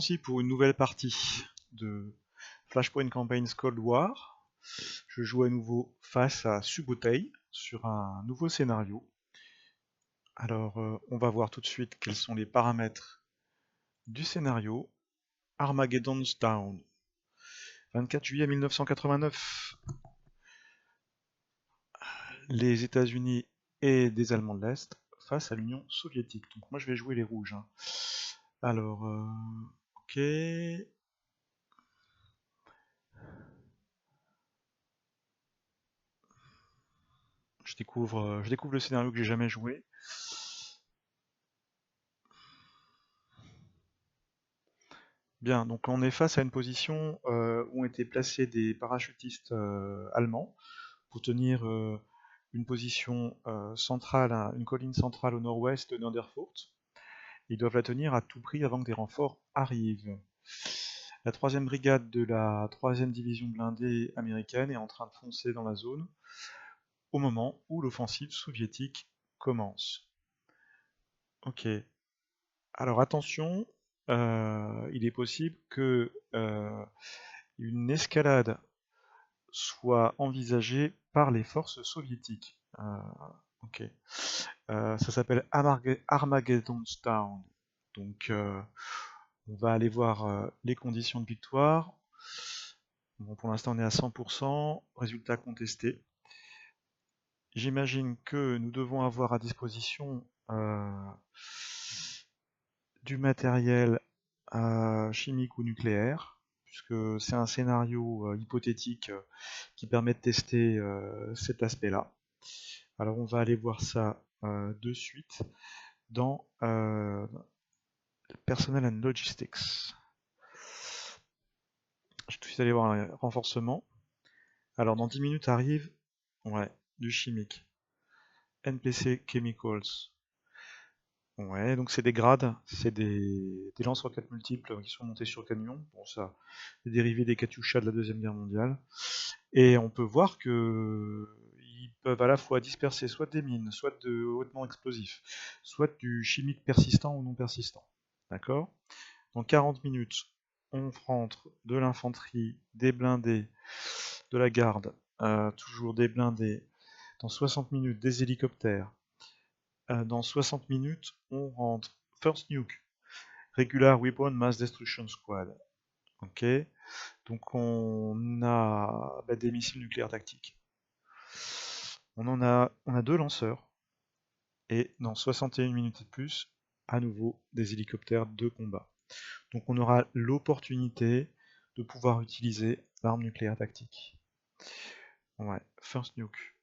offensive pour une nouvelle partie de Flashpoint Campaigns Cold War. Je joue à nouveau face à Subotai sur un nouveau scénario. Alors, on va voir tout de suite quels sont les paramètres du scénario. Armageddon's Down. 24 juillet 1989. Les États-Unis et des Allemands de l'Est face à l'Union soviétique. Donc moi je vais jouer les rouges. Alors, ok. Je découvre le scénario que j'ai jamais joué. Bien, donc on est face à une position où ont été placés des parachutistes allemands pour tenir une position centrale, une colline centrale au nord-ouest de Norderfurt. Ils doivent la tenir à tout prix avant que des renforts arrivent. La 3e brigade de la 3e division blindée américaine est en train de foncer dans la zone au moment où l'offensive soviétique commence. Ok. Alors attention, il est possible que une escalade soit envisagée par les forces soviétiques. Ok. Ça s'appelle Armageddon's Down. Donc on va aller voir les conditions de victoire. Bon, pour l'instant on est à 100%, résultat contesté. J'imagine que nous devons avoir à disposition du matériel chimique ou nucléaire, puisque c'est un scénario hypothétique qui permet de tester cet aspect-là. Alors on va aller voir ça de suite dans Personnel and Logistics. Je vais tout de suite aller voir un renforcement. Alors dans 10 minutes arrive du chimique. NPC Chemicals. Ouais, donc c'est des grades, c'est des lance-roquettes multiples qui sont montés sur camion. Bon, ça, des dérivés des Katyusha de la Deuxième Guerre mondiale. Et on peut voir que ils peuvent à la fois disperser soit des mines, soit de hautement explosifs, soit du chimique persistant ou non persistant. D'accord? Dans 40 minutes, on rentre de l'infanterie, des blindés, de la garde, toujours des blindés. Dans 60 minutes, des hélicoptères. Dans 60 minutes, on rentre First Nuke, Regular Weapon Mass Destruction Squad. Ok, donc on a des missiles nucléaires tactiques. On a 2 lanceurs. Et dans 61 minutes et plus, à nouveau des hélicoptères de combat. Donc on aura l'opportunité de pouvoir utiliser l'arme nucléaire tactique. Ouais, First Nuke.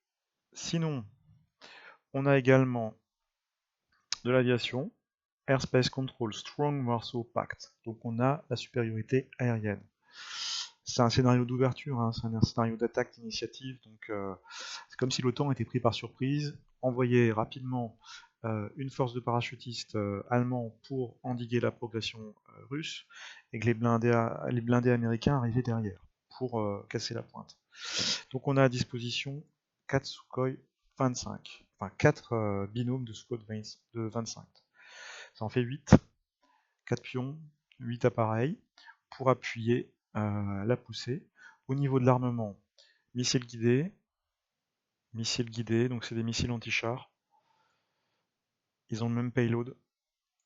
Sinon, on a également de l'aviation, Airspace Control Strong Warsaw Pact. Donc on a la supériorité aérienne. C'est un scénario d'ouverture, hein, c'est un scénario d'attaque d'initiative, donc c'est comme si l'OTAN était pris par surprise, envoyait rapidement une force de parachutistes allemands pour endiguer la progression russe, et que les blindés américains arrivaient derrière pour casser la pointe. Donc on a à disposition 4 Sukhoi 25, enfin 4 binômes de Sukhoi de 25. Ça en fait 8, 4 pions, 8 appareils, pour appuyer la poussée. Au niveau de l'armement, missiles guidés, donc c'est des missiles anti-chars. Ils ont le même payload.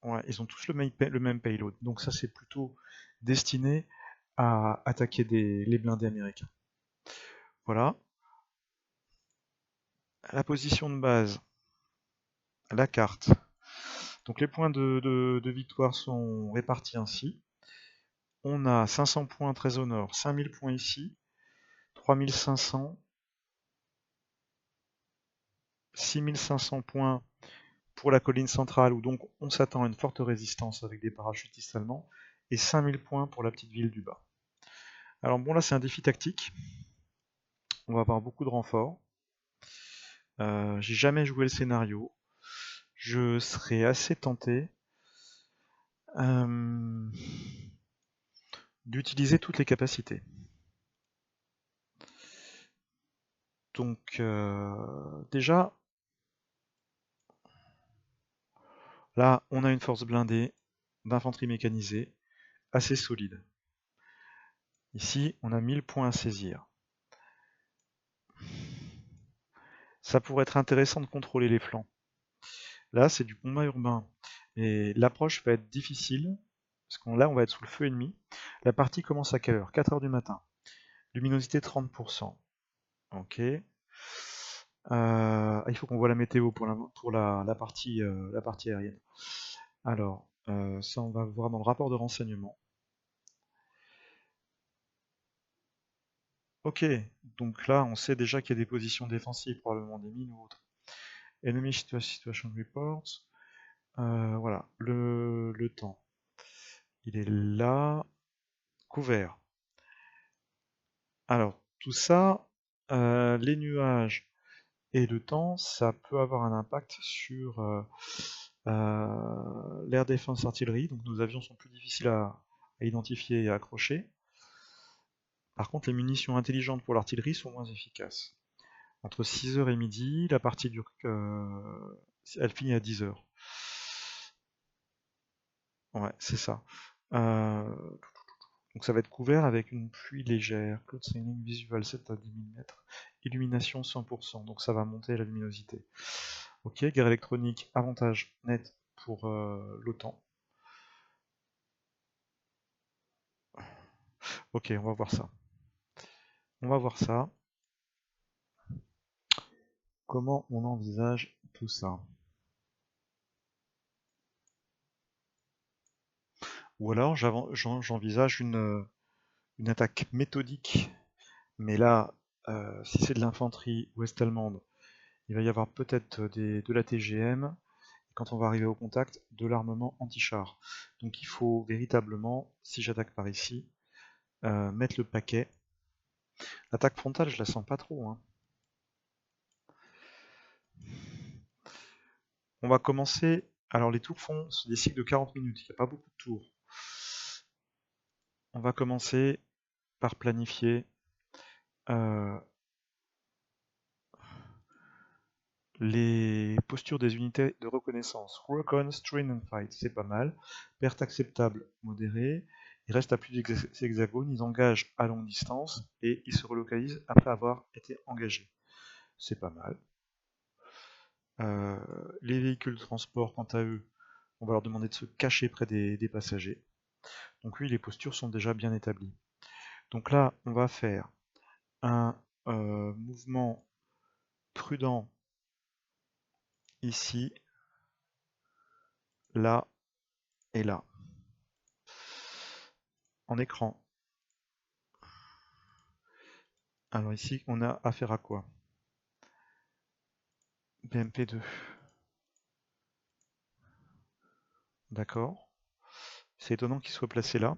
Ouais, ils ont tous le même payload. Donc ça c'est plutôt destiné à attaquer les blindés américains. Voilà. La position de base, la carte. Donc les points de victoire sont répartis ainsi. On a 500 points très au nord, 5000 points ici, 3500, 6500 points pour la colline centrale où donc on s'attend à une forte résistance avec des parachutistes allemands, et 5000 points pour la petite ville du bas. Alors bon, là c'est un défi tactique, on va avoir beaucoup de renforts. J'ai jamais joué le scénario, je serais assez tenté d'utiliser toutes les capacités. Donc déjà, là on a une force blindée d'infanterie mécanisée assez solide. Ici, on a 1000 points à saisir. Ça pourrait être intéressant de contrôler les flancs. Là, c'est du combat urbain. Et l'approche va être difficile, parce qu'on là, on va être sous le feu ennemi. La partie commence à quelle heure? 4 heures du matin. Luminosité 30%. Ok. Il faut qu'on voit la météo pour la partie aérienne. Alors, ça, on va voir dans le rapport de renseignement. Ok, donc là, on sait déjà qu'il y a des positions défensives, probablement des mines ou autres. Enemy Situation Reports. Voilà, le temps. Il est là, couvert. Alors, tout ça, les nuages et le temps, ça peut avoir un impact sur l'air défense artillerie. Donc nos avions sont plus difficiles à identifier et à accrocher. Par contre, les munitions intelligentes pour l'artillerie sont moins efficaces. Entre 6 heures et midi, la partie dure, elle finit à 10 heures. Ouais, c'est ça. Donc ça va être couvert avec une pluie légère, cloud sailing visual 7 à 10 mm, illumination 100%, donc ça va monter la luminosité. Ok, guerre électronique, avantage net pour l'OTAN. Ok, on va voir ça. On va voir ça. Comment on envisage tout ça? Ou alors j'envisage une attaque méthodique, mais là, si c'est de l'infanterie ouest-allemande, il va y avoir peut-être de la TGM, et quand on va arriver au contact, de l'armement anti-char. Donc il faut véritablement, si j'attaque par ici, mettre le paquet. L'attaque frontale, je la sens pas trop, hein. On va commencer. Alors les tours font des cycles de 40 minutes, il n'y a pas beaucoup de tours. On va commencer par planifier les postures des unités de reconnaissance. Recon, Strain and Fight, c'est pas mal. Perte acceptable, modérée. Ils restent à plus d'hexagones, ils engagent à longue distance et ils se relocalisent après avoir été engagés. C'est pas mal. Les véhicules de transport, quant à eux, on va leur demander de se cacher près des passagers. Donc oui, les postures sont déjà bien établies. Donc là, on va faire un mouvement prudent ici, là et là. En écran. Alors ici, on a affaire à quoi? BMP2. D'accord. C'est étonnant qu'il soit placé là.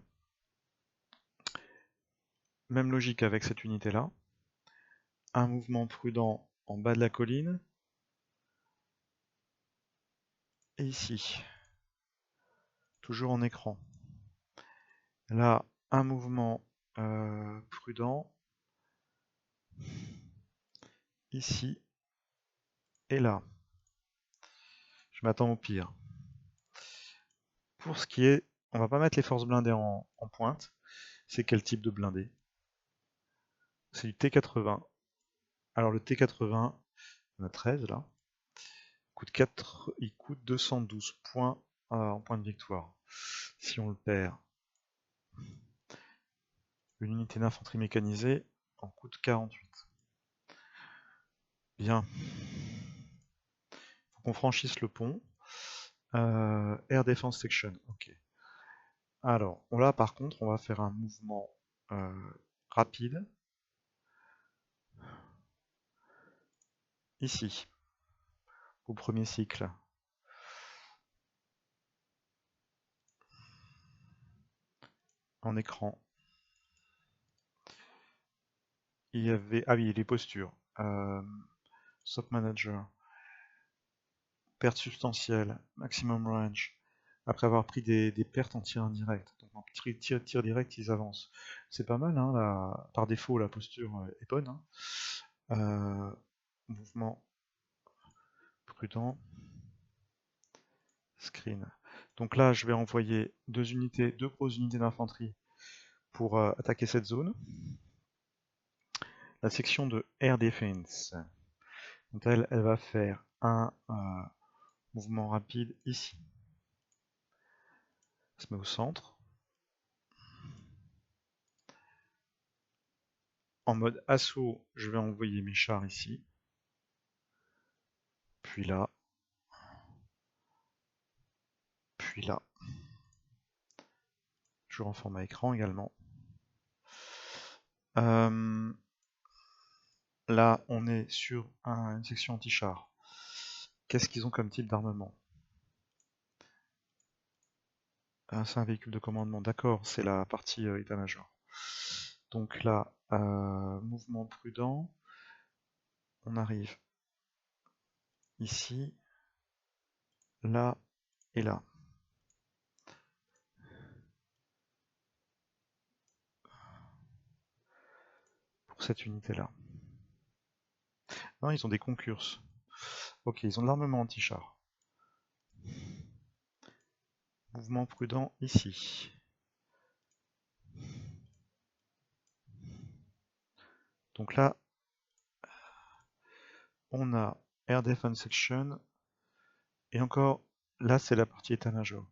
Même logique avec cette unité-là. Un mouvement prudent en bas de la colline. Et ici. Toujours en écran. Là, un mouvement prudent. Ici. Et là. Je m'attends au pire. Pour ce qui est... On va pas mettre les forces blindées en pointe. C'est quel type de blindé? C'est du T80. Alors le T80, on a 13 là. Il coûte 212 points en point de victoire. Si on le perd, une unité d'infanterie mécanisée en coûte 48. Bien. Faut qu'on franchisse le pont. Air Defense Section, ok. Alors, là par contre, on va faire un mouvement rapide. Ici, au premier cycle. En écran. Il y avait... Ah oui, les postures. Soft Manager. Perte substantielle. Maximum range. Après avoir pris des pertes en tir indirect. Donc en tir direct, ils avancent. C'est pas mal, hein, par défaut, la posture est bonne. Hein. Mouvement prudent. Screen. Donc là, je vais envoyer deux grosses unités d'infanterie pour attaquer cette zone. La section de Air Defense, donc elle va faire un mouvement rapide ici. On se met au centre. En mode assaut, je vais envoyer mes chars ici. Puis là. Puis là. Je rends format écran également. Là, on est sur une section anti-char. Qu'est-ce qu'ils ont comme type d'armement? C'est un véhicule de commandement, d'accord, c'est la partie état-major. Donc là, mouvement prudent. On arrive ici, là et là. Pour cette unité-là. Non, ils ont des concurses. Ok, ils ont de l'armement anti-char. Mouvement prudent ici. Donc là, on a Air Defense Section. Et encore, là, c'est la partie état-major.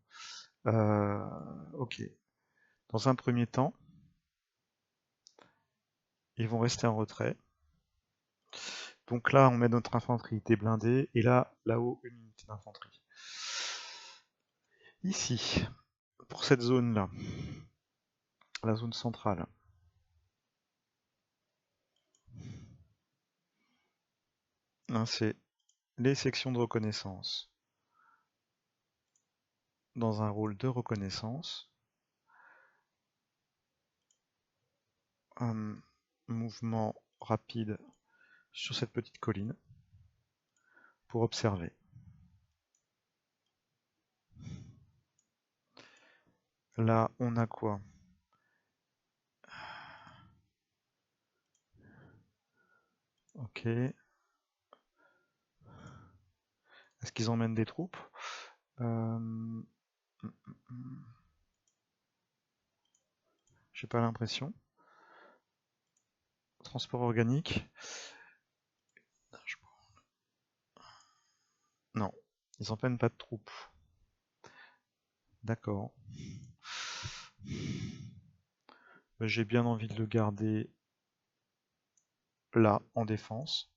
Ok. Dans un premier temps, ils vont rester en retrait. Donc là, on met notre infanterie déblindée. Et là-haut, une unité d'infanterie. Ici, pour cette zone-là, la zone centrale, c'est les sections de reconnaissance dans un rôle de reconnaissance. Un mouvement rapide sur cette petite colline pour observer. Là, on a quoi? Ok. Est-ce qu'ils emmènent des troupes? J'ai pas l'impression. Transport organique. Non, ils emmènent pas de troupes. D'accord. J'ai bien envie de le garder là, en défense.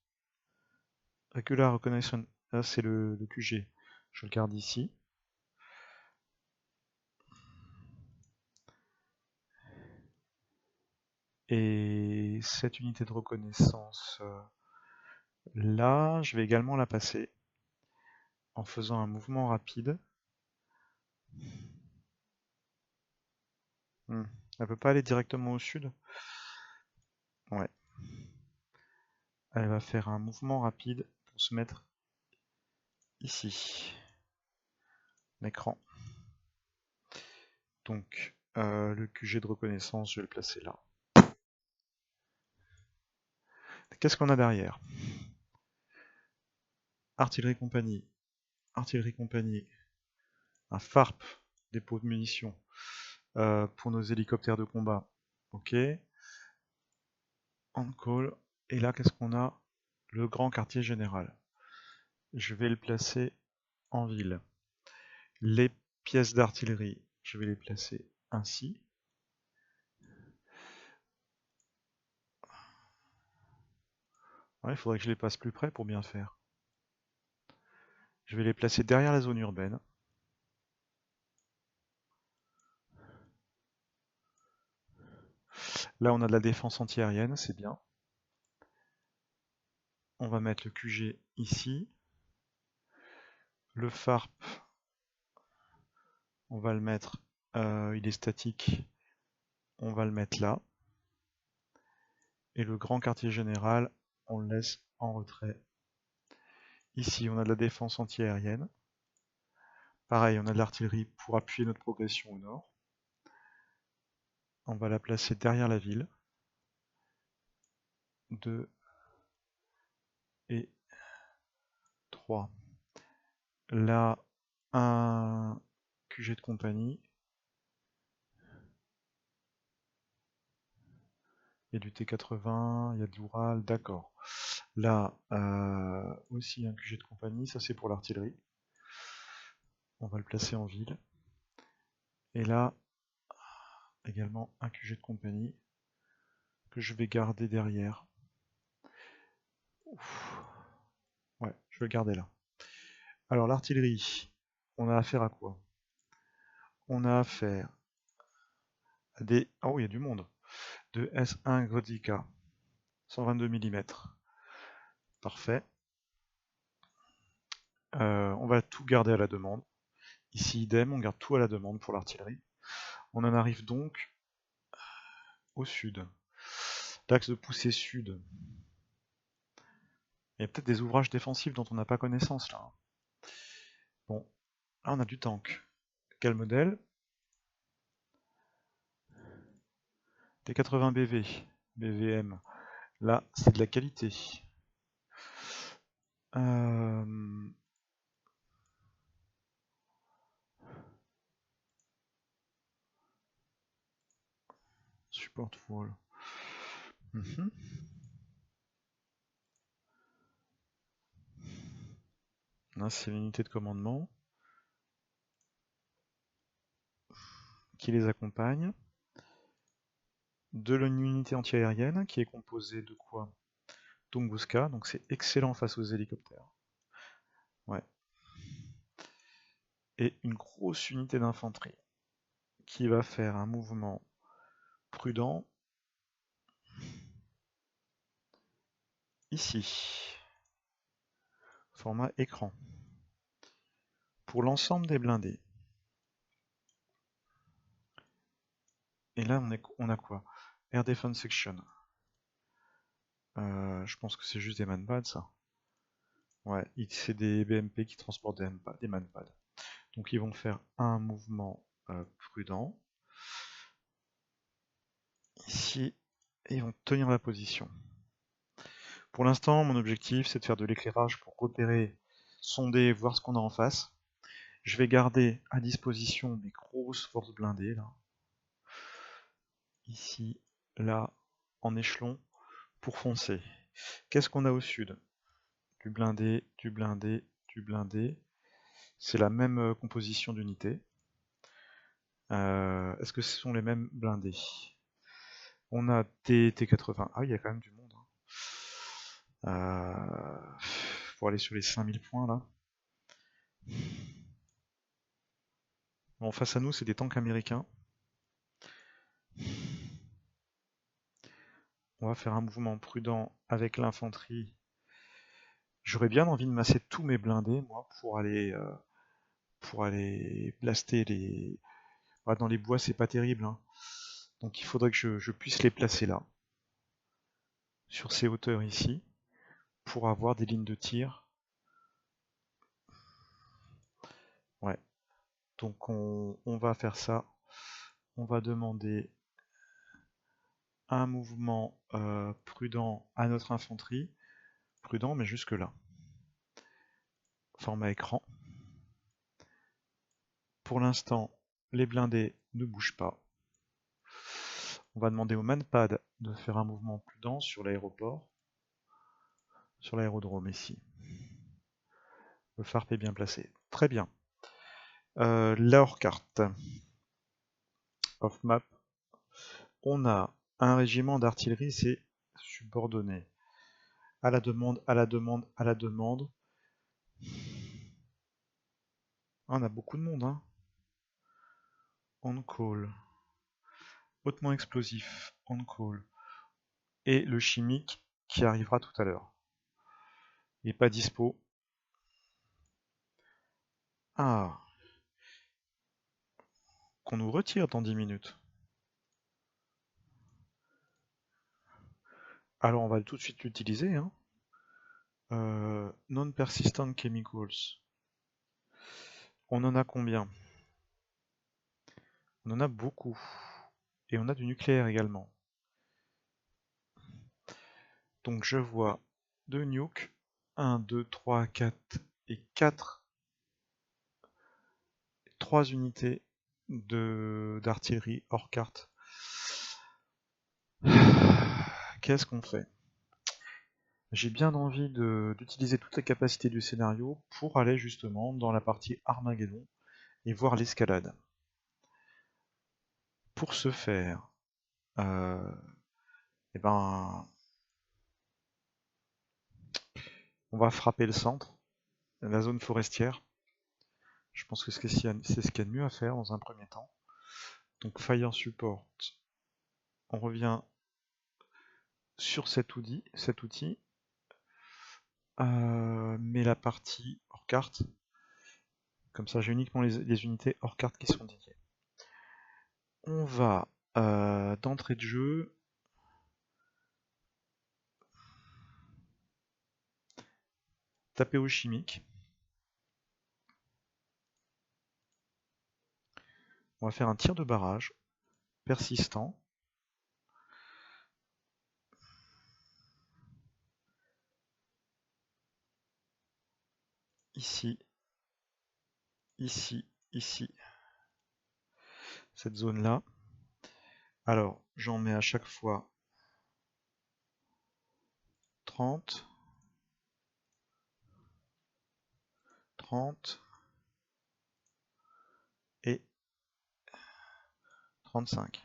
Regular Reconnaissance, là c'est le QG. Je le garde ici. Et cette unité de reconnaissance, là, je vais également la passer en faisant un mouvement rapide. Elle peut pas aller directement au sud? Ouais. Elle va faire un mouvement rapide pour se mettre ici. L'écran. Donc, le QG de reconnaissance, je vais le placer là. Qu'est-ce qu'on a derrière? Artillerie compagnie. Artillerie compagnie. Un FARP, dépôt de munitions, pour nos hélicoptères de combat. Ok. On call. Et là, qu'est-ce qu'on a? Le grand quartier général. Je vais le placer en ville. Les pièces d'artillerie, je vais les placer ainsi. Ouais, il faudrait que je les passe plus près pour bien faire. Je vais les placer derrière la zone urbaine. Là, on a de la défense antiaérienne, c'est bien. On va mettre le QG ici. Le FARP, on va le mettre, il est statique, on va le mettre là. Et le grand quartier général, on le laisse en retrait. Ici, on a de la défense antiaérienne. Pareil, on a de l'artillerie pour appuyer notre progression au nord. On va la placer derrière la ville. 2 et 3. Là, un QG de compagnie. Il y a du T80, il y a de l'Oural, d'accord. Là, aussi un QG de compagnie, ça c'est pour l'artillerie. On va le placer en ville. Et là, également un QG de compagnie que je vais garder derrière. Ouf. Ouais, je vais le garder là. Alors l'artillerie, on a affaire à quoi? On a affaire à des... Oh, il y a du monde. De S1 Grodzica, 122 mm. Parfait. On va tout garder à la demande. Ici, idem, on garde tout à la demande pour l'artillerie. On en arrive donc au sud. L'axe de poussée sud. Il y a peut-être des ouvrages défensifs dont on n'a pas connaissance là. Bon, là on a du tank. Quel modèle? T80 BV, BVM. Là, c'est de la qualité. Support wall. Là, c'est l'unité de commandement qui les accompagne. De l'unité antiaérienne qui est composée de quoi? Tunguska, donc c'est excellent face aux hélicoptères. Ouais. Et une grosse unité d'infanterie qui va faire un mouvement prudent ici. Format écran. Pour l'ensemble des blindés. Et là, on a quoi? Air Defense Section. Je pense que c'est juste des manpads, ça. Ouais, c'est des BMP qui transportent des manpads. Donc ils vont faire un mouvement prudent. Ici, et ils vont tenir la position. Pour l'instant, mon objectif, c'est de faire de l'éclairage pour repérer, sonder, voir ce qu'on a en face. Je vais garder à disposition mes grosses forces blindées, là. Ici, là, en échelon, pour foncer. Qu'est-ce qu'on a au sud? Du blindé, du blindé, du blindé. C'est la même composition d'unités. Est-ce que ce sont les mêmes blindés? On a des T80. Ah, il y a quand même du monde. Pour aller sur les 5000 points là. Bon, face à nous, c'est des tanks américains. On va faire un mouvement prudent avec l'infanterie. J'aurais bien envie de masser tous mes blindés, moi, pour aller blaster les... Ah, dans les bois, c'est pas terrible, hein. Donc il faudrait que je puisse les placer là, sur ces hauteurs ici, pour avoir des lignes de tir. Ouais. Donc on va faire ça. On va demander un mouvement prudent à notre infanterie. Prudent, mais jusque là. Format écran. Pour l'instant, les blindés ne bougent pas. On va demander au manpad de faire un mouvement prudent sur l'aéroport, sur l'aérodrome ici. Le FARP est bien placé. Très bien. La hors-carte. Off-map. On a un régiment d'artillerie, c'est subordonné. À la demande, à la demande, à la demande. On a beaucoup de monde, hein. On call. Hautement explosif, on call. Et le chimique qui arrivera tout à l'heure. Il n'est pas dispo. Ah, qu'on nous retire dans 10 minutes. Alors on va tout de suite l'utiliser, hein. Non-persistent chemicals. On en a combien? On en a beaucoup. Et on a du nucléaire également. Donc je vois 2 nukes. 1, 2, 3, 4 et 4. 3 unités d'artillerie hors carte. Qu'est-ce qu'on fait? J'ai bien envie d'utiliser toutes les capacités du scénario pour aller justement dans la partie Armageddon et voir l'escalade. Pour ce faire, eh ben, on va frapper le centre, la zone forestière. Je pense que c'est ce qu'il y a de mieux à faire dans un premier temps. Donc Fire Support, on revient sur cet outil, mais la partie hors carte, comme ça j'ai uniquement les unités hors carte qui sont dédiées. On va d'entrée de jeu taper au chimique. On va faire un tir de barrage persistant. Ici, ici, ici. Cette zone-là. Alors, j'en mets à chaque fois 30, 30 et 35.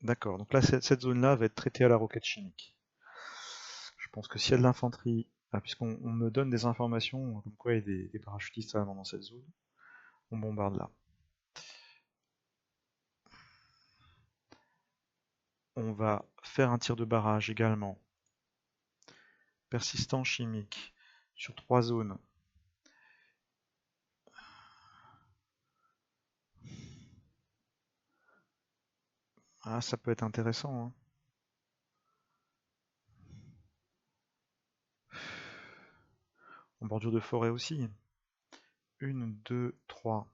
D'accord, donc là, cette zone-là va être traitée à la roquette chimique. Je pense que s'il y a de l'infanterie, puisqu'on me donne des informations comme quoi il y a des parachutistes dans cette zone, on bombarde là. On va faire un tir de barrage également. Persistant chimique sur 3 zones. Ah, ça peut être intéressant, hein. En bordure de forêt aussi. 1, 2, 3.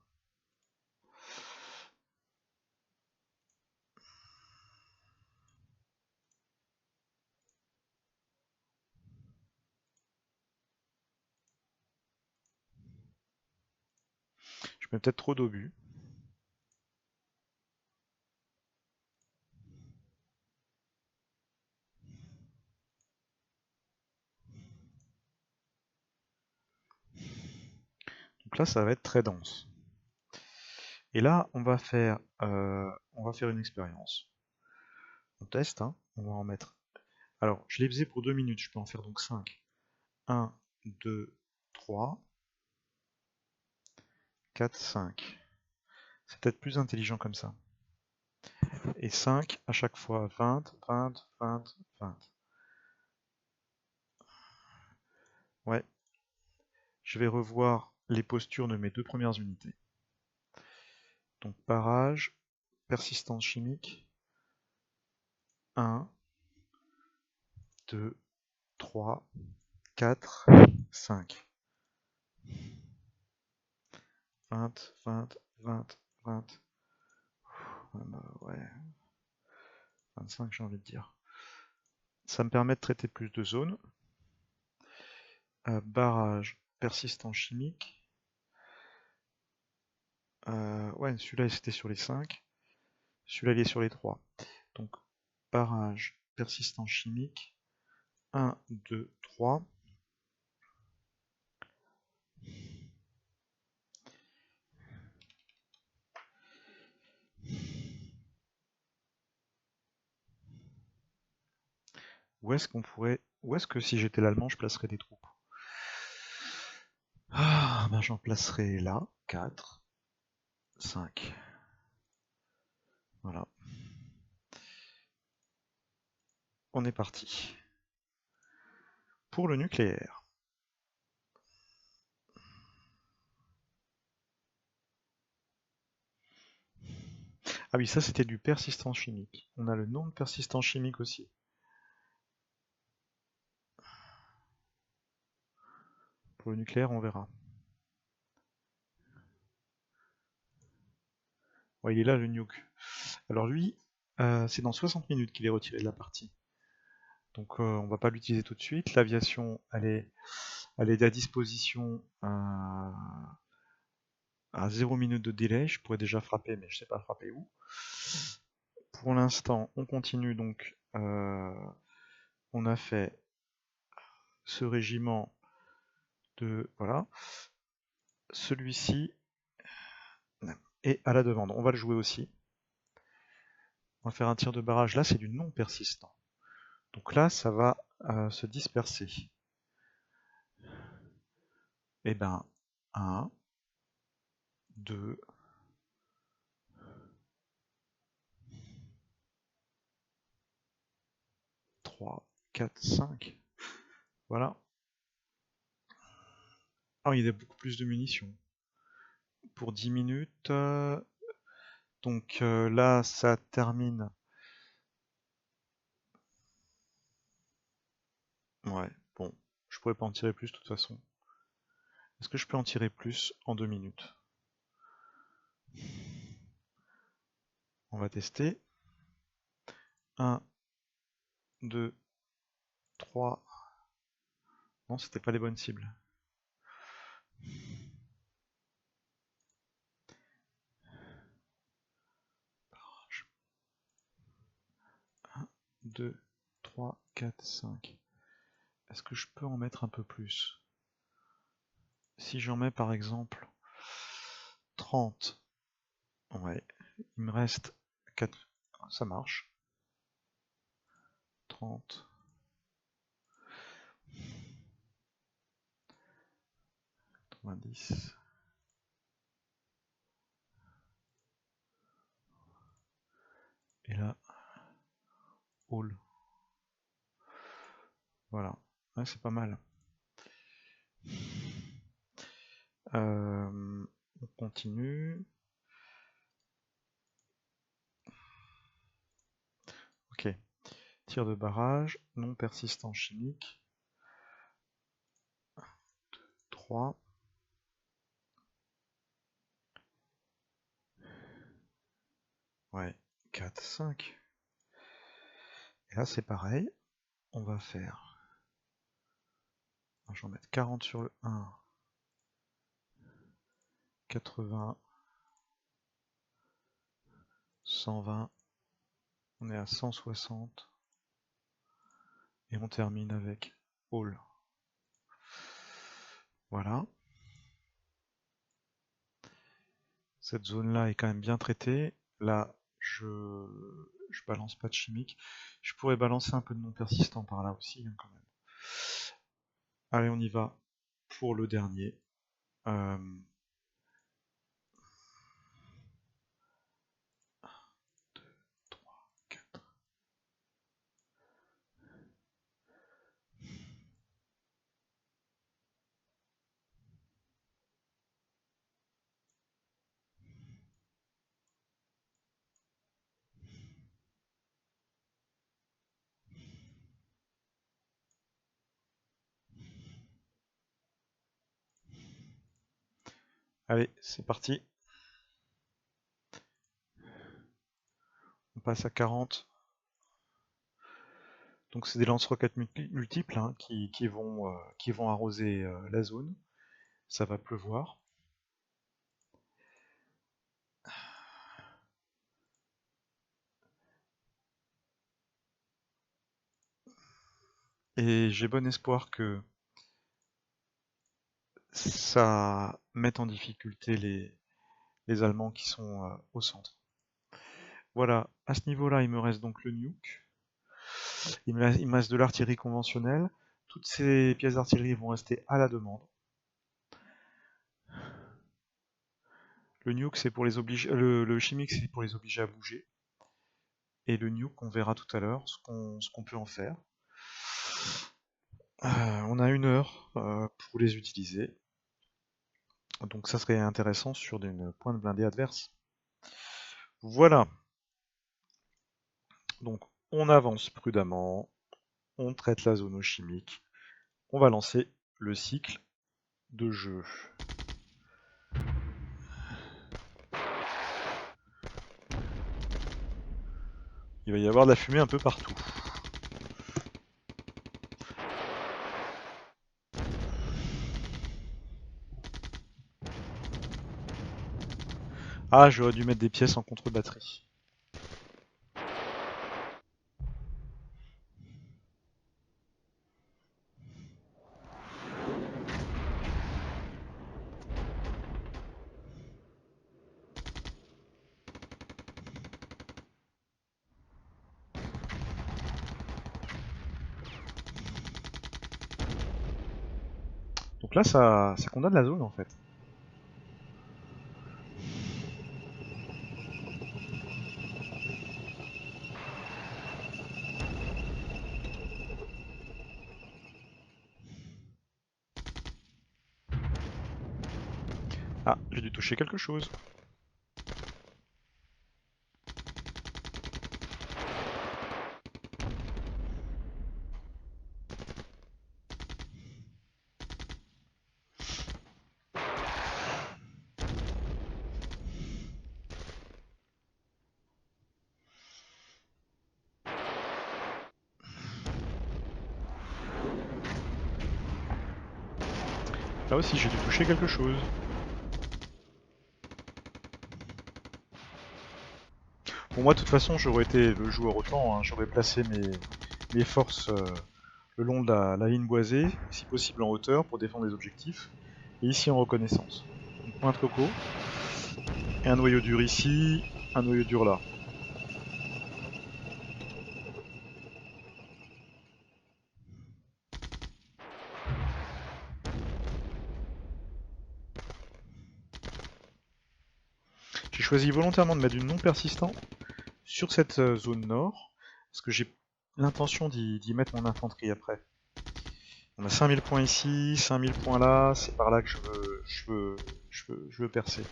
Je mets peut-être trop d'obus. Donc là, ça va être très dense. Et là, on va faire une expérience. On teste, hein. On va en mettre. Alors, je les faisais pour 2 minutes, je peux en faire donc 5. 1, 2, 3, 4, 5. C'est peut-être plus intelligent comme ça. Et 5 à chaque fois. 20, 20, 20, 20. Ouais. Je vais revoir les postures de mes 2 premières unités. Donc barrage, persistance chimique. 1, 2, 3, 4, 5. 20, 20, 20, 20. Ouais. 25, j'ai envie de dire. Ça me permet de traiter plus de zones. Barrage persistant chimique. Ouais, celui-là c'était sur les 5. Celui-là il est sur les 3. Donc barrage persistant chimique. 1, 2, 3. Où est-ce qu'on pourrait... Où est-ce que si j'étais l'allemand, je placerais des troupes? Ah, ben j'en placerais là. 4, 5. Voilà. On est parti. Pour le nucléaire. Ah oui, ça c'était du persistant chimique. On a le nom de persistant chimique aussi. Pour le nucléaire, on verra. Ouais, il est là le nuke. Alors lui, c'est dans 60 minutes qu'il est retiré de la partie. Donc on va pas l'utiliser tout de suite. L'aviation, elle est Elle est à disposition à 0 minute de délai. Je pourrais déjà frapper, mais je sais pas frapper où. Pour l'instant, on continue donc. On a fait ce régiment de... Voilà. Celui-ci est à la demande. On va le jouer aussi. On va faire un tir de barrage. Là, c'est du non persistant. Donc là, ça va se disperser. Et ben, 1, 2, 3, 4, 5. Voilà. Ah, il y a beaucoup plus de munitions. Pour 10 minutes. Donc là, ça termine. Ouais, bon. Je pourrais pas en tirer plus de toute façon. Est-ce que je peux en tirer plus en 2 minutes? On va tester. 1, 2, 3. Non, c'était pas les bonnes cibles. 1, 2, 3, 4, 5. Est-ce que je peux en mettre un peu plus? Si j'en mets par exemple 30. Ouais, il me reste 4. Ça marche. 30. 90. Et là, all. Voilà. Ouais, c'est pas mal. On continue. Ok. Tir de barrage, non persistant chimique. 3. Ouais, 4, 5. Et là, c'est pareil. On va faire... Je vais en mettre 40 sur le 1. 80. 120. On est à 160. Et on termine avec all. Voilà. Cette zone-là est quand même bien traitée. Là, je balance pas de chimique. Je pourrais balancer un peu de non persistant par là aussi, hein, quand même. Allez, on y va pour le dernier. 3, 4. Allez, c'est parti. On passe à 40. Donc c'est des lance-roquettes multiples, hein, qui vont arroser la zone. Ça va pleuvoir. Et j'ai bon espoir que ça mette en difficulté les Allemands qui sont au centre. Voilà, à ce niveau-là, il me reste donc le nuke. Il me reste de l'artillerie conventionnelle. Toutes ces pièces d'artillerie vont rester à la demande. Le nuke, c'est pour les obliger, le chimique, c'est pour les obliger à bouger. Et le nuke, on verra tout à l'heure ce qu'on peut en faire. On a 1 heure pour les utiliser. Donc ça serait intéressant sur une pointe blindée adverse. Voilà. Donc on avance prudemment. On traite la zone chimique. On va lancer le cycle de jeu. Il va y avoir de la fumée un peu partout. Ah, j'aurais dû mettre des pièces en contre-batterie. Donc là, ça, c'est qu'on a de la zone en fait. Ah, j'ai dû toucher quelque chose. Là aussi, j'ai dû toucher quelque chose. Bon, moi, de toute façon, j'aurais été le joueur autant, hein. J'aurais placé mes forces le long de la ligne boisée, si possible en hauteur, pour défendre les objectifs. Et ici en reconnaissance. Donc, point de coco. Et un noyau dur ici, un noyau dur là. J'ai choisi volontairement de mettre du non persistant sur cette zone nord, parce que j'ai l'intention d'y mettre mon infanterie après. On a 5000 points ici, 5000 points là, c'est par là que je veux percer.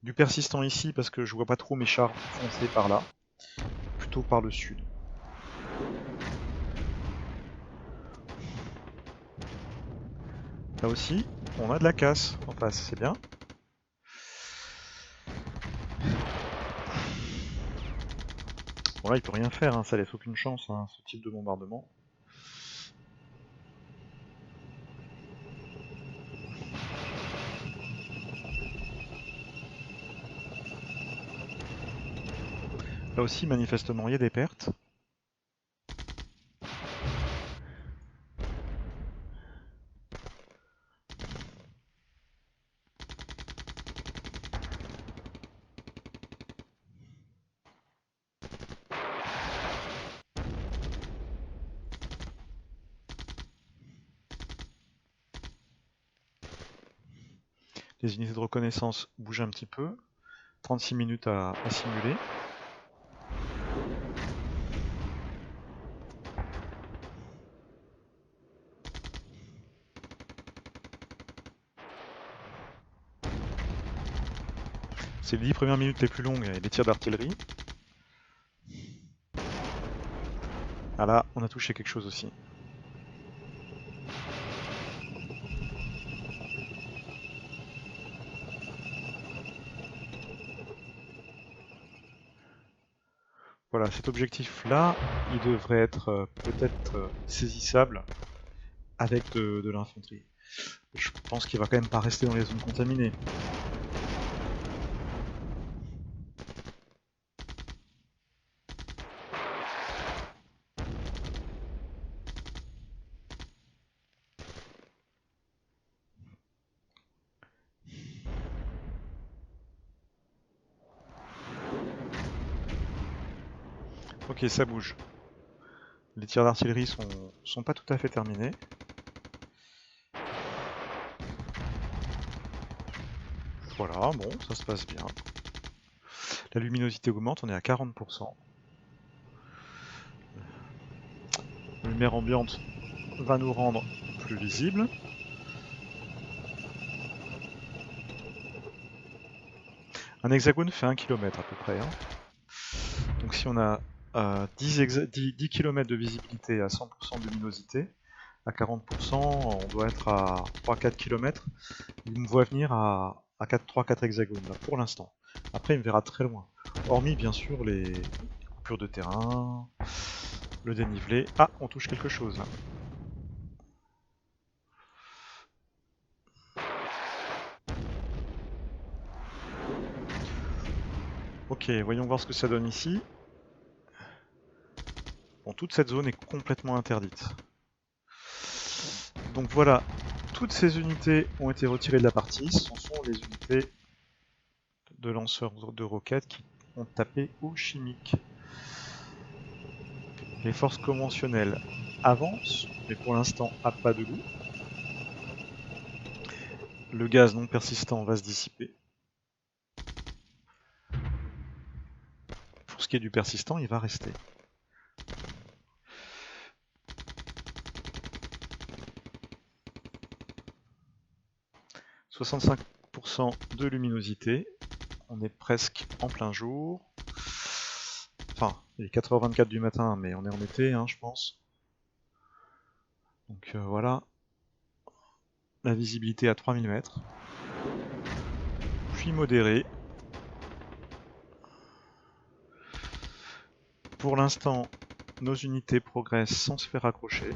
Du persistant ici parce que je vois pas trop mes chars foncer par là, plutôt par le sud. Là aussi, on a de la casse en face, c'est bien. Bon là il peut rien faire, hein, ça laisse aucune chance, hein, ce type de bombardement. Là aussi manifestement il y a des pertes. Les unités de reconnaissance bougent un petit peu. 36 minutes à simuler. C'est les 10 premières minutes les plus longues et les tirs d'artillerie. Ah là, on a touché quelque chose aussi. Voilà, cet objectif-là, il devrait être peut-être saisissable avec de l'infanterie. Je pense qu'il va quand même pas rester dans les zones contaminées. Ok, ça bouge. Les tirs d'artillerie sont pas tout à fait terminés. Voilà, bon, ça se passe bien. La luminosité augmente, on est à 40%. La lumière ambiante va nous rendre plus visible. Un hexagone fait 1 km à peu près, hein. Donc si on a 10 km de visibilité à 100% de luminosité, à 40%, on doit être à 3-4 km. Il me voit venir à 3-4 hexagones, là, pour l'instant. Après, il me verra très loin. Hormis, bien sûr, les coupures de terrain, le dénivelé. Ah, on touche quelque chose, là. Ok, voyons voir ce que ça donne ici. Bon, toute cette zone est complètement interdite. Donc voilà, toutes ces unités ont été retirées de la partie. Ce sont les unités de lanceurs de roquettes qui ont tapé au chimique. Les forces conventionnelles avancent, mais pour l'instant à pas de loup. Le gaz non persistant va se dissiper. Pour ce qui est du persistant, il va rester. « 65% de luminosité. On est presque en plein jour. Enfin, il est 4h24 du matin, mais on est en été, hein, je pense. Donc voilà. La visibilité à 3000 mètres. Puis modérée. Pour l'instant, nos unités progressent sans se faire accrocher.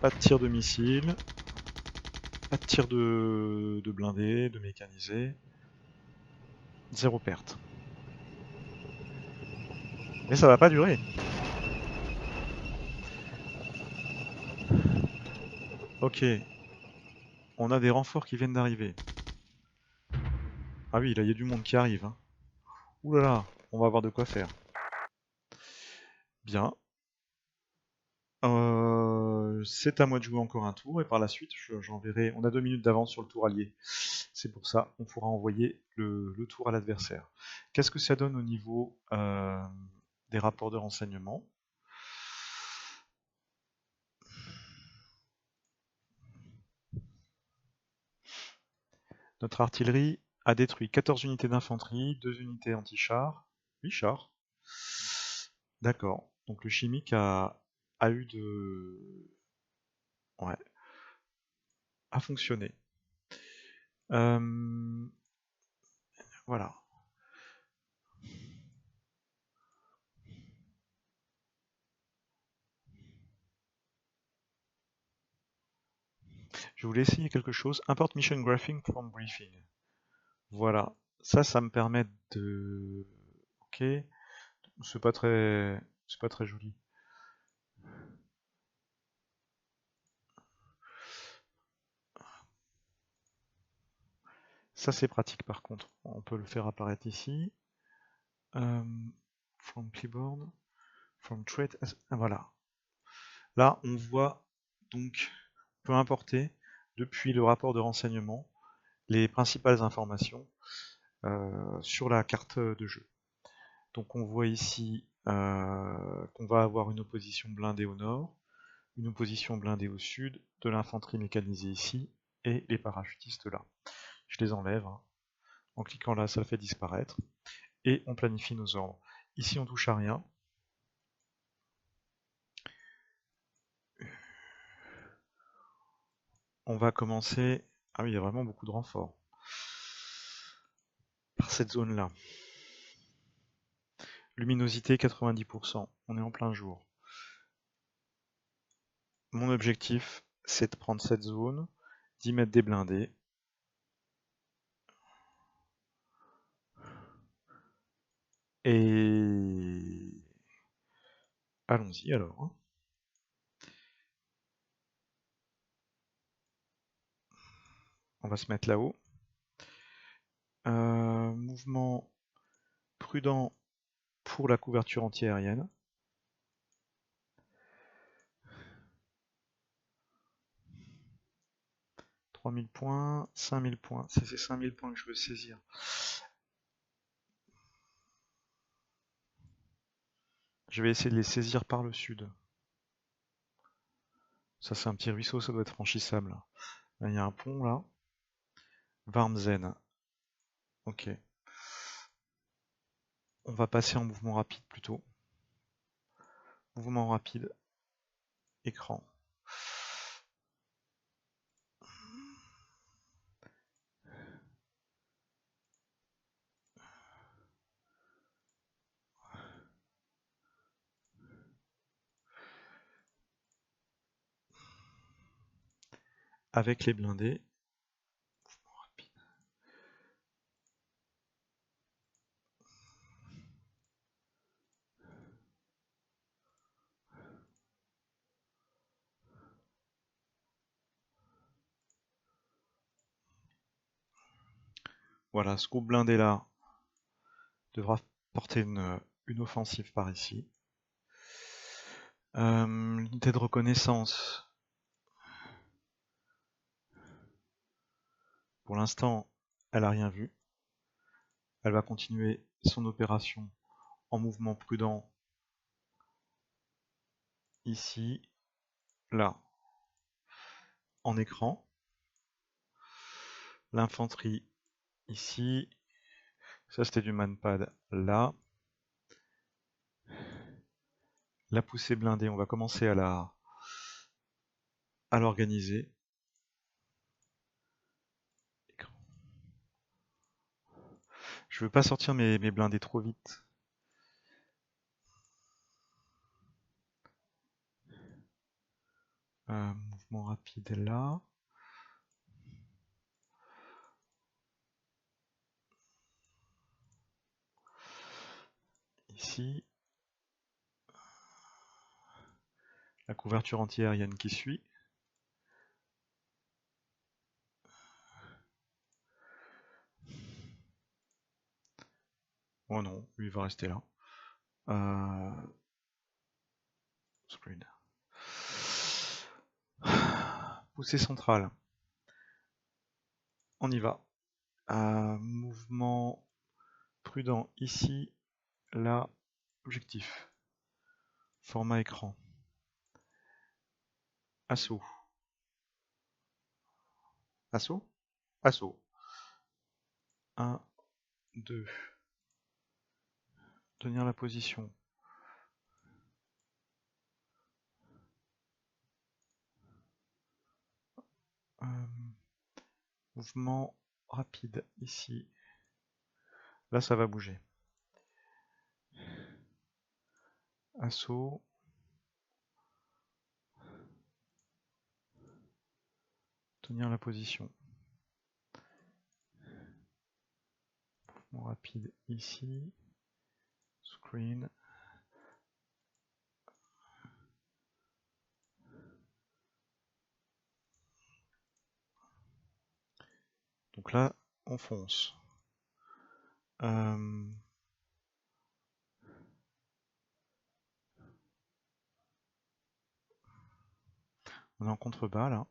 Pas de tir de missiles. Pas de tir de blindés, de mécanisés. Zéro perte. Mais ça va pas durer. Ok. On a des renforts qui viennent d'arriver. Ah oui, là il y a du monde qui arrive. Hein. Ouh là là, on va avoir de quoi faire. Bien. C'est à moi de jouer encore un tour et par la suite j'enverrai. On a 2 minutes d'avance sur le tour allié. C'est pour ça on pourra envoyer le tour à l'adversaire. Qu'est-ce que ça donne au niveau des rapports de renseignement? Notre artillerie a détruit 14 unités d'infanterie, 2 unités anti-chars, 8 chars. D'accord. Donc le chimique a eu de. Ouais, a fonctionné. Voilà. Je voulais essayer quelque chose. Import mission graphing from briefing. Voilà. Ça me permet de. Ok. C'est pas très. C'est pas très joli. Ça c'est pratique par contre. On peut le faire apparaître ici. From keyboard. From trait. Voilà. Là, on voit donc, on peut importer depuis le rapport de renseignement les principales informations sur la carte de jeu. Donc on voit ici qu'on va avoir une opposition blindée au nord, une opposition blindée au sud, de l'infanterie mécanisée ici, et les parachutistes là. Je les enlève, hein. En cliquant là, ça le fait disparaître, et on planifie nos ordres. Ici on touche à rien. On va commencer... Ah oui, il y a vraiment beaucoup de renforts. Par cette zone-là. Luminosité 90%, on est en plein jour. Mon objectif, c'est de prendre cette zone, d'y mettre des blindés. Et... allons-y alors. On va se mettre là-haut. Mouvement prudent pour la couverture antiaérienne. 3000 points, 5000 points. C'est ces 5000 points que je veux saisir. Je vais essayer de les saisir par le sud. Ça c'est un petit ruisseau, ça doit être franchissable. Là, il y a un pont là. Warmzen. Ok. On va passer en mouvement rapide plutôt. Mouvement rapide. Écran. Avec les blindés. Mouvement rapide. Voilà, ce groupe blindé là devra porter une offensive par ici. L'unité de reconnaissance, pour l'instant, elle a rien vu. Elle va continuer son opération en mouvement prudent ici, là, en écran. L'infanterie ici. Ça, c'était du manpad là. La poussée blindée, on va commencer à l'organiser. Je veux pas sortir mes blindés trop vite. Mouvement rapide là. Ici. La couverture antiaérienne qui suit. Oh non, lui il va rester là. Screen. Poussée centrale. On y va. Mouvement prudent ici, là, objectif. Format écran. Assaut. Assaut. Assaut. 1, 2. Tenir la position. Mouvement rapide ici. Là, ça va bouger. Assaut. Tenir la position. Mouvement rapide ici. Screen. Donc là, on fonce. On est en contrebas là.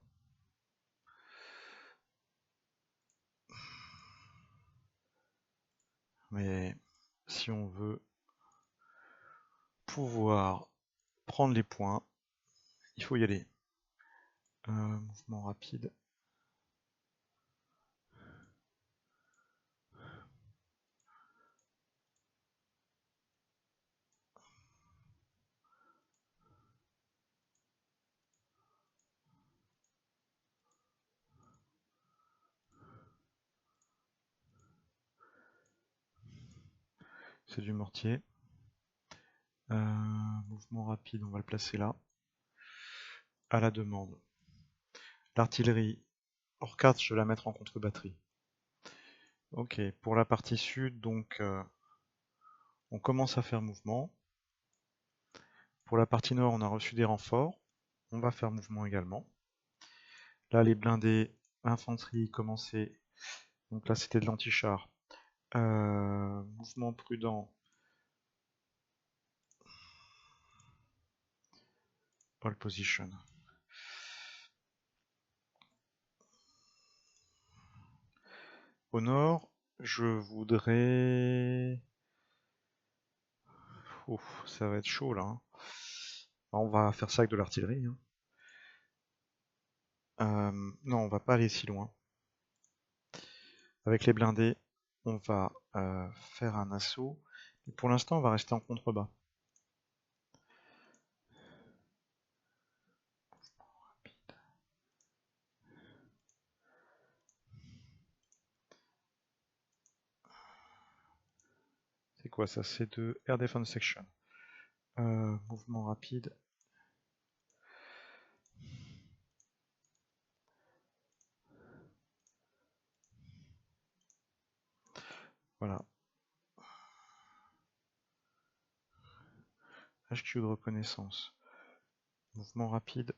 Mais si on veut pouvoir prendre les points, il faut y aller. Mouvement rapide. C'est du mortier. Mouvement rapide, on va le placer là. À la demande. L'artillerie, hors carte, je vais la mettre en contre-batterie. Ok, pour la partie sud, donc on commence à faire mouvement. Pour la partie nord, on a reçu des renforts. On va faire mouvement également. Là, les blindés, l'infanterie, commençait. Donc là, c'était de l'anti-char. Mouvement prudent. All position. Au nord, je voudrais... Ouf, ça va être chaud là. On va faire ça avec de l'artillerie. Non, on va pas aller si loin. Avec les blindés, on va faire un assaut. Mais pour l'instant, on va rester en contrebas. C'est quoi ça? C'est de Air Defense Section. Mouvement rapide. Voilà. HQ de reconnaissance. Mouvement rapide.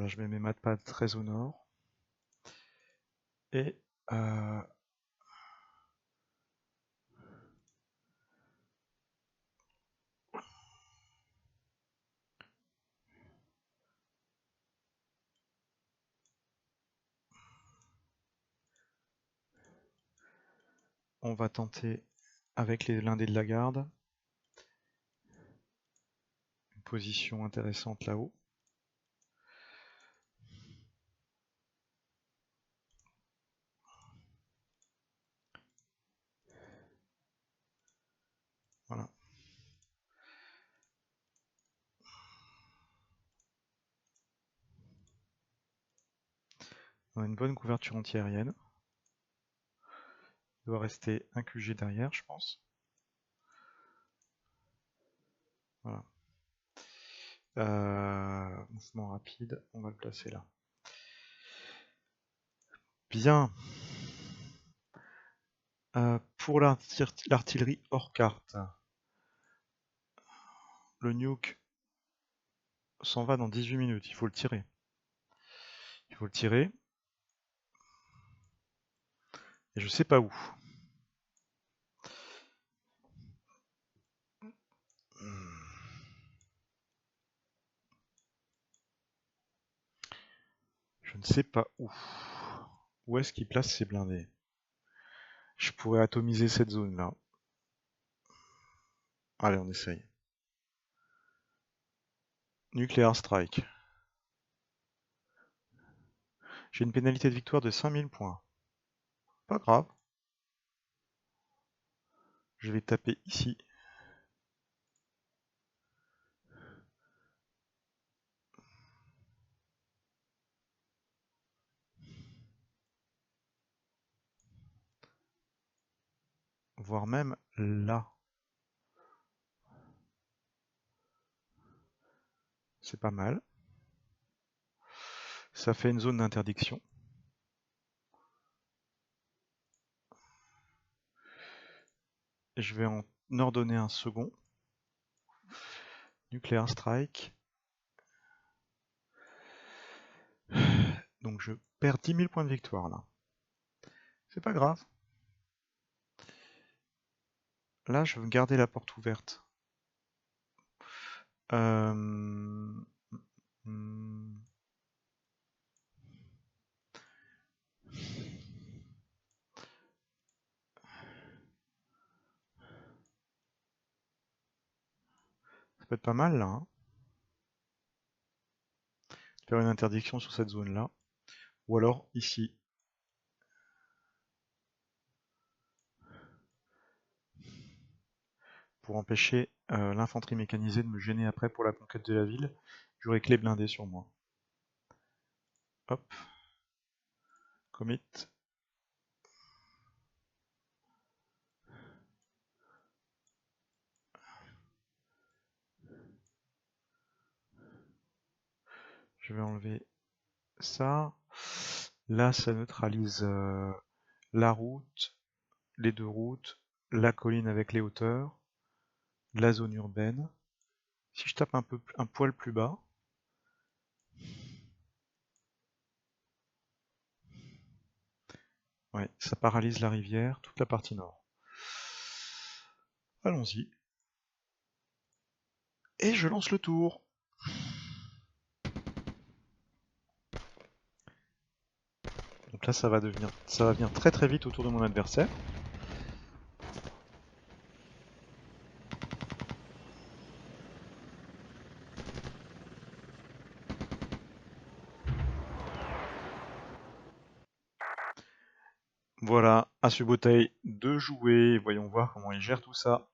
Voilà, je mets mes matpads très au nord. Et on va tenter avec les blindés de la garde. Une position intéressante là-haut. Voilà. On a une bonne couverture antiaérienne. Il doit rester un QG derrière, je pense. Voilà. Mouvement rapide, on va le placer là. Bien. Pour l'artillerie hors carte, le nuke s'en va dans 18 minutes, il faut le tirer. Il faut le tirer. Et je sais pas où. Je ne sais pas où. Où est-ce qu'il place ses blindés? Je pourrais atomiser cette zone-là. Allez, on essaye. Nuclear Strike. J'ai une pénalité de victoire de 5000 points. Pas grave. Je vais taper ici. Voire même là. C'est pas mal. Ça fait une zone d'interdiction. Je vais en ordonner un second. Nuclear Strike. Donc je perds 10 000 points de victoire là. C'est pas grave. Là, je veux garder la porte ouverte. Ça peut être pas mal là. Hein. Faire une interdiction sur cette zone là. Ou alors ici. Pour empêcher l'infanterie mécanisée de me gêner après pour la conquête de la ville. J'aurai que les blindés sur moi. Hop. Commit. Je vais enlever ça. Là, ça neutralise la route, les deux routes, la colline avec les hauteurs, la zone urbaine. Si je tape un poil plus bas, ouais, ça paralyse la rivière, toute la partie nord. Allons-y. Et je lance le tour. Donc là, ça va venir très très vite autour de mon adversaire. Voilà, à Subotai de jouer. Voyons voir comment il gère tout ça.